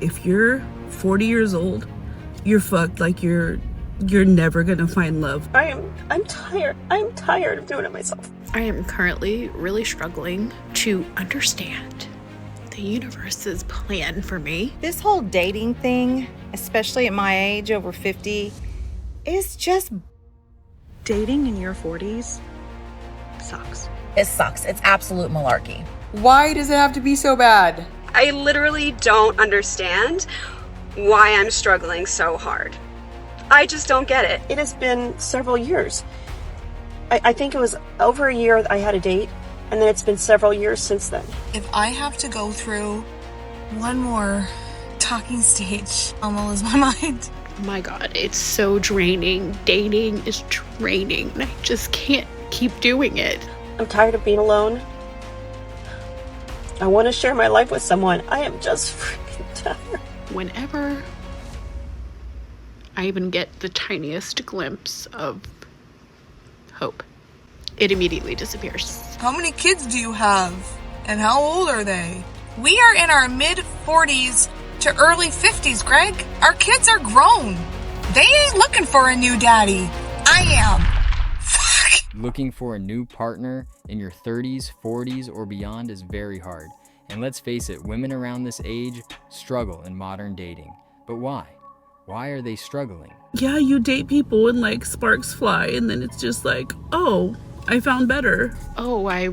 if you're 40 years old, you're fucked. Like you're never gonna find love. I'm tired. I'm tired of doing it myself. I am currently really struggling to understand the universe's plan for me. This whole dating thing, especially at my age, over 50, is just... Dating in your 40s sucks. It sucks. It's absolute malarkey. Why does it have to be so bad? I literally don't understand why I'm struggling so hard. I just don't get it. It has been several years. I think it was over a year that I had a date, and then it's been several years since then. If I have to go through one more talking stage, I'm gonna lose my mind. My God, it's so draining. Dating is draining. I just can't keep doing it. I'm tired of being alone. I want to share my life with someone. I am just freaking tired. Whenever I even get the tiniest glimpse of hope, it immediately disappears. How many kids do you have? And how old are they? We are in our mid-40s to early 50s, Greg. Our kids are grown. They ain't looking for a new daddy. I am. Fuck. Looking for a new partner in your 30s, 40s, or beyond is very hard. And let's face it, women around this age struggle in modern dating. But why? Why are they struggling? Yeah, you date people and like sparks fly, and then it's just like, oh, I found better. Oh, I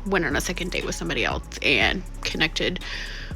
went on a second date with somebody else and connected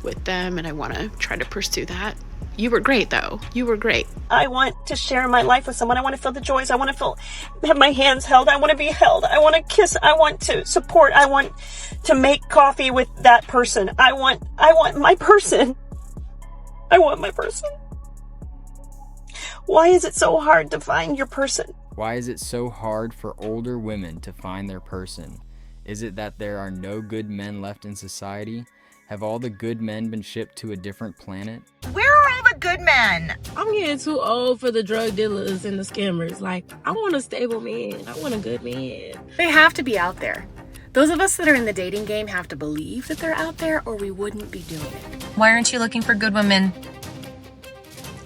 with them, and I want to try to pursue that. You were great, though. You were great. I want to share my life with someone. I want to feel the joys. I want to have my hands held. I want to be held. I want to kiss. I want to support. I want to make coffee with that person. I want my person. I want my person. Why is it so hard to find your person? Why is it so hard for older women to find their person? Is it that there are no good men left in society? Have all the good men been shipped to a different planet? Where are all the good men? I'm getting too old for the drug dealers and the scammers. Like, I want a stable man. I want a good man. They have to be out there. Those of us that are in the dating game have to believe that they're out there, or we wouldn't be doing it. Why aren't you looking for good women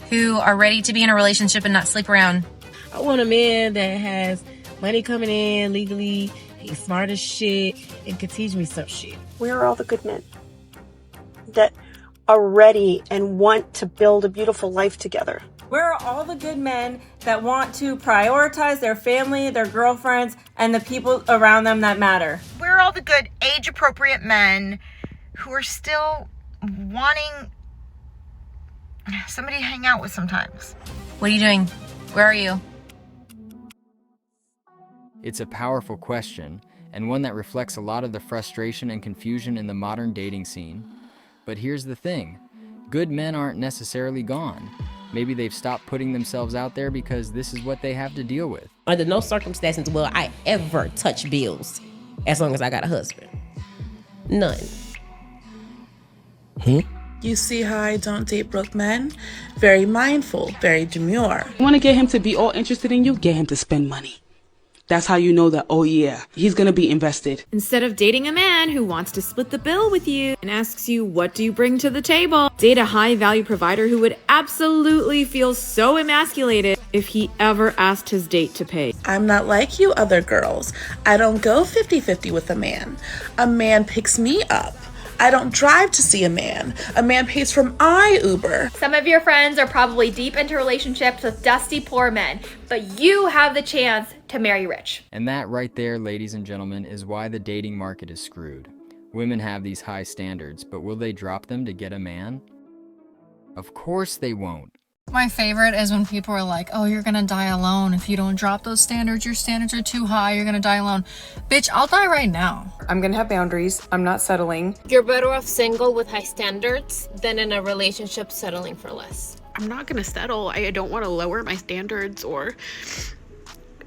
who are ready to be in a relationship and not sleep around? I want a man that has money coming in legally, he's smart as shit, and can teach me some shit. Where are all the good men that are ready and want to build a beautiful life together? Where are all the good men that want to prioritize their family, their girlfriends, and the people around them that matter? Where are all the good age-appropriate men who are still wanting somebody to hang out with sometimes? What are you doing? Where are you? It's a powerful question, and one that reflects a lot of the frustration and confusion in the modern dating scene. But here's the thing, good men aren't necessarily gone. Maybe they've stopped putting themselves out there because this is what they have to deal with. Under no circumstances will I ever touch bills as long as I got a husband. None. You see how I don't date broke men? Very mindful, very demure. You want to get him to be all interested in you? Get him to spend money. That's how you know that, oh yeah, he's gonna be invested. Instead of dating a man who wants to split the bill with you and asks you, what do you bring to the table? Date a high-value provider who would absolutely feel so emasculated if he ever asked his date to pay. I'm not like you other girls. I don't go 50-50 with a man. A man picks me up. I don't drive to see a man. A man pays for my Uber. Some of your friends are probably deep into relationships with dusty poor men, but you have the chance to marry rich. And that right there, ladies and gentlemen, is why the dating market is screwed. Women have these high standards, but will they drop them to get a man? Of course they won't. My favorite is when people are like, oh, you're gonna die alone. If you don't drop those standards, your standards are too high, you're gonna die alone. Bitch, I'll die right now. I'm gonna have boundaries. I'm not settling. You're better off single with high standards than in a relationship settling for less. I'm not gonna settle. I don't want to lower my standards or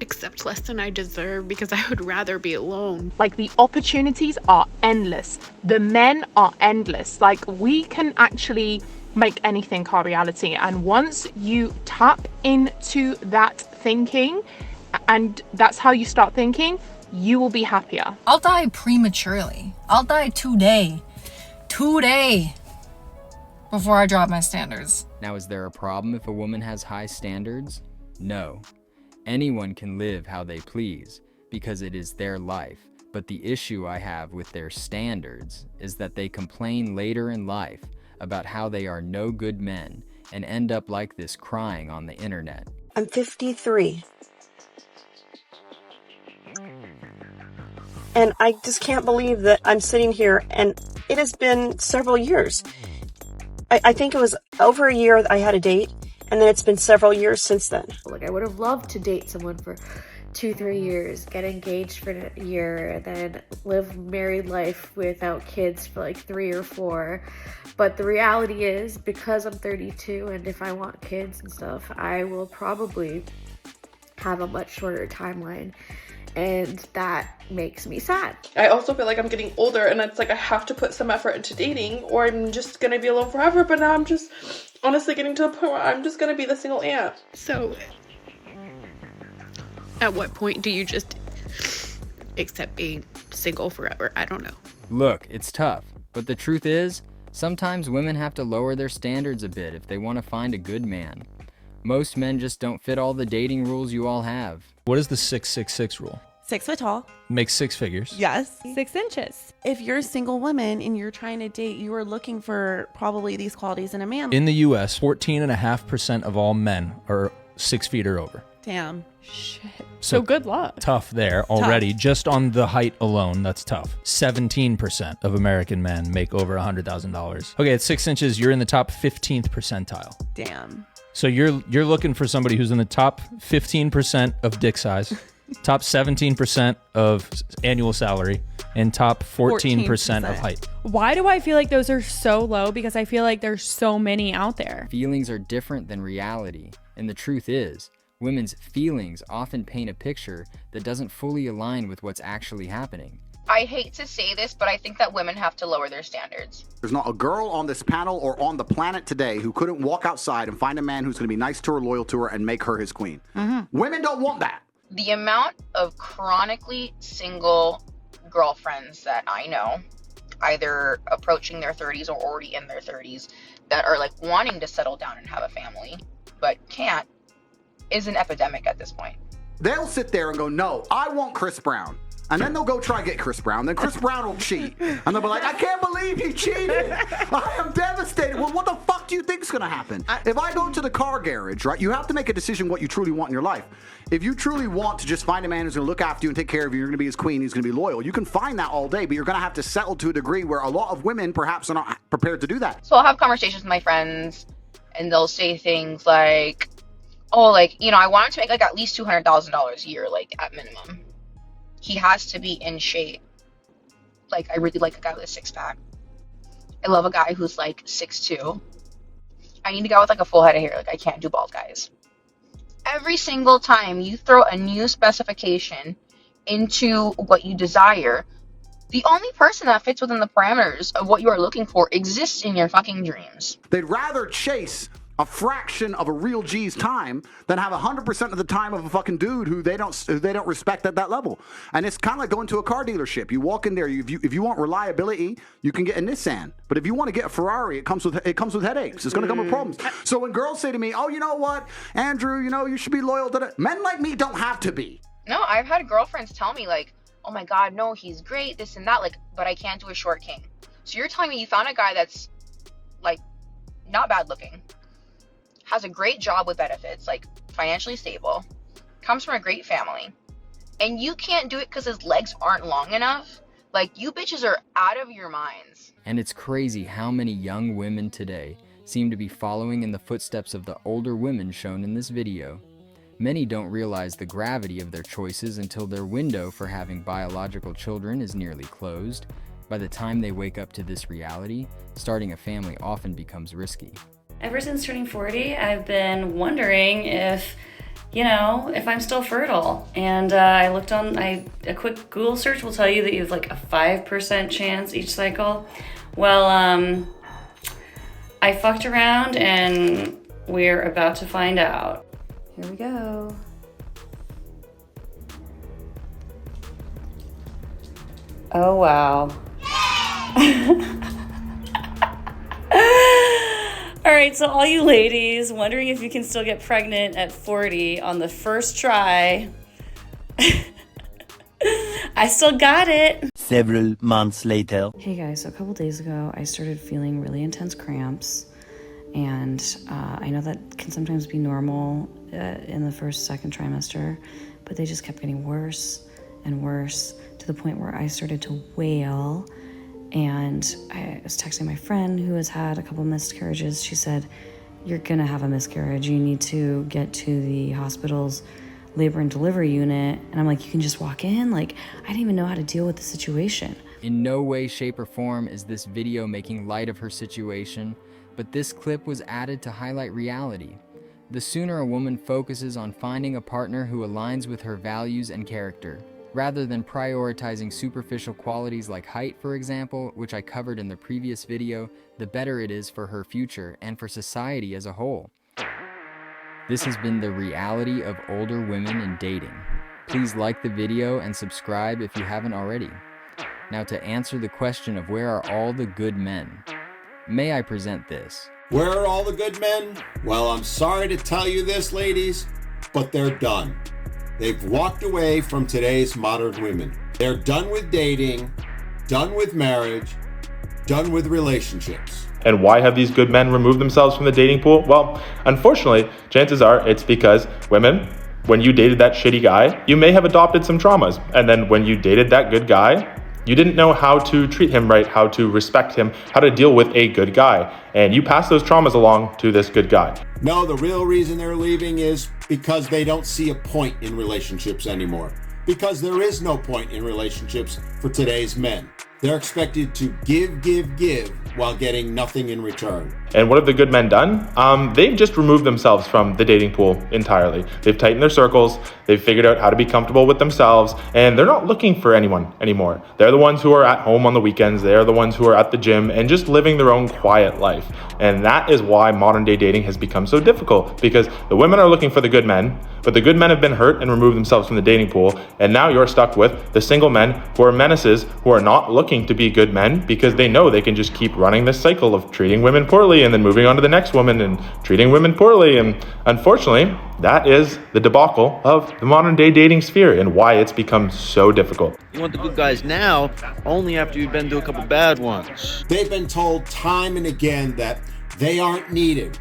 accept less than I deserve because I would rather be alone. Like, the opportunities are endless. The men are endless. Like, we can actually make anything our reality, and once you tap into that thinking and that's how you start thinking, you will be happier. I'll die prematurely. I'll die today. before I drop my standards. Now, is there a problem if a woman has high standards? No. Anyone can live how they please because it is their life. But the issue I have with their standards is that they complain later in life about how they are no good men and end up like this crying on the internet. I'm 53. And I just can't believe that I'm sitting here and it has been several years. I think it was over a year that I had a date, and then it's been several years since then. Like, I would have loved to date someone for 2-3 years, get engaged for a year, and then live married life without kids for like 3 or 4. But the reality is, because I'm 32 and if I want kids and stuff, I will probably have a much shorter timeline. And that makes me sad. I also feel like I'm getting older, and it's like I have to put some effort into dating or I'm just gonna be alone forever. But now I'm just honestly getting to a point where I'm just gonna be the single aunt. So at what point do you just accept being single forever? I don't know. Look, it's tough, but the truth is, sometimes women have to lower their standards a bit if they want to find a good man. Most men just don't fit all the dating rules you all have. What is the 666 rule? 6 foot tall. Makes 6 figures. Yes. 6 inches. If you're a single woman and you're trying to date, you are looking for probably these qualities in a man. In the U.S., 14.5% of all men are 6 feet or over. Damn. Shit. So good luck. Tough there already. Just on the height alone, that's tough. 17% of American men make over $100,000. Okay, at 6 inches, you're in the top 15th percentile. Damn. So you're looking for somebody who's in the top 15% of dick size, top 17% of annual salary, and top 14% of height. Why do I feel like those are so low? Because I feel like there's so many out there. Feelings are different than reality, and the truth is, women's feelings often paint a picture that doesn't fully align with what's actually happening. I hate to say this, but I think that women have to lower their standards. There's not a girl on this panel or on the planet today who couldn't walk outside and find a man who's going to be nice to her, loyal to her, and make her his queen. Women don't want that. The amount of chronically single girlfriends that I know, either approaching their 30s or already in their 30s, that are like wanting to settle down and have a family, but can't, is an epidemic at this point. They'll sit there and go, no, I want Chris Brown. And then they'll go try to get Chris Brown. Then Chris Brown will cheat. And they'll be like, I can't believe he cheated. I am devastated. Well, what the fuck do you think is going to happen? If I go to the car garage, right, you have to make a decision what you truly want in your life. If you truly want to just find a man who's going to look after you and take care of you, you're going to be his queen, he's going to be loyal, you can find that all day, but you're going to have to settle to a degree where a lot of women perhaps are not prepared to do that. So I'll have conversations with my friends, and they'll say things like, oh, like, you know, I want him to make like at least $200,000 a year, like at minimum. He has to be in shape. Like, I really like a guy with a 6-pack. I love a guy who's like 6'2". I need a guy with like a full head of hair. Like, I can't do bald guys. Every single time you throw a new specification into what you desire, the only person that fits within the parameters of what you are looking for exists in your fucking dreams. They'd rather chase a fraction of a real G's time than have 100% of the time of a fucking dude who they don't respect at that level. And it's kind of like going to a car dealership. You walk in there, if you want reliability, you can get a Nissan. But if you want to get a Ferrari, it comes with headaches. It's going to come with problems. So when girls say to me, oh, you know what, Andrew, you know, you should be loyal to that. Men like me don't have to be. No, I've had girlfriends tell me like, oh my God, no, he's great, this and that, like, but I can't do a short king. So you're telling me you found a guy that's like not bad looking, has a great job with benefits, like financially stable, comes from a great family, and you can't do it because his legs aren't long enough? Like, you bitches are out of your minds. And it's crazy how many young women today seem to be following in the footsteps of the older women shown in this video. Many don't realize the gravity of their choices until their window for having biological children is nearly closed. By the time they wake up to this reality, starting a family often becomes risky. Ever since turning 40, I've been wondering if, you know, if I'm still fertile. And I looked on, a quick Google search will tell you that you have like a 5% chance each cycle. Well, I fucked around and we're about to find out. Here we go. Oh, wow. All right, so all you ladies wondering if you can still get pregnant at 40 on the first try, I still got it. Several months later. Hey guys, so a couple days ago, I started feeling really intense cramps, and I know that can sometimes be normal in the second trimester, but they just kept getting worse and worse to the point where I started to wail. And I was texting my friend who has had a couple miscarriages. She said, "You're gonna have a miscarriage. You need to get to the hospital's labor and delivery unit." And I'm like, "You can just walk in?" Like, I didn't even know how to deal with the situation. In no way, shape, or form is this video making light of her situation, but this clip was added to highlight reality. The sooner a woman focuses on finding a partner who aligns with her values and character, rather than prioritizing superficial qualities like height, for example, which I covered in the previous video, the better it is for her future and for society as a whole. This has been the reality of older women in dating. Please like the video and subscribe if you haven't already. Now, to answer the question of where are all the good men, may I present this. Where are all the good men? Well, I'm sorry to tell you this, ladies, but they're done. They've walked away from today's modern women. They're done with dating, done with marriage, done with relationships. And why have these good men removed themselves from the dating pool? Well, unfortunately, chances are it's because women, when you dated that shitty guy, you may have adopted some traumas. And then when you dated that good guy, you didn't know how to treat him right, how to respect him, how to deal with a good guy. And you pass those traumas along to this good guy. No, the real reason they're leaving is because they don't see a point in relationships anymore. Because there is no point in relationships for today's men. They're expected to give while getting nothing in return. And what have the good men done? They've just removed themselves from the dating pool entirely. They've tightened their circles, they've figured out how to be comfortable with themselves, and they're not looking for anyone anymore. They're the ones who are at home on the weekends, they're the ones who are at the gym and just living their own quiet life. And that is why modern day dating has become so difficult, because the women are looking for the good men, but the good men have been hurt and removed themselves from the dating pool, and now you're stuck with the single men who are menaces, who are not looking to be good men because they know they can just keep running this cycle of treating women poorly and then moving on to the next woman and treating women poorly. And unfortunately, that is the debacle of the modern day dating sphere and why it's become so difficult. You want the good guys now, only after you've been to a couple bad ones. They've been told time and again that they aren't needed,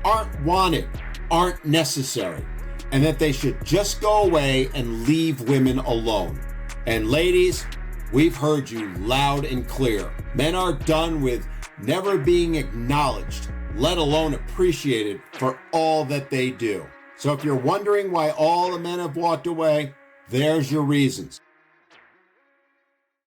aren't wanted, aren't necessary, and that they should just go away and leave women alone. And ladies, we've heard you loud and clear. Men are done with never being acknowledged, let alone appreciated for all that they do. So if you're wondering why all the men have walked away, there's your reasons.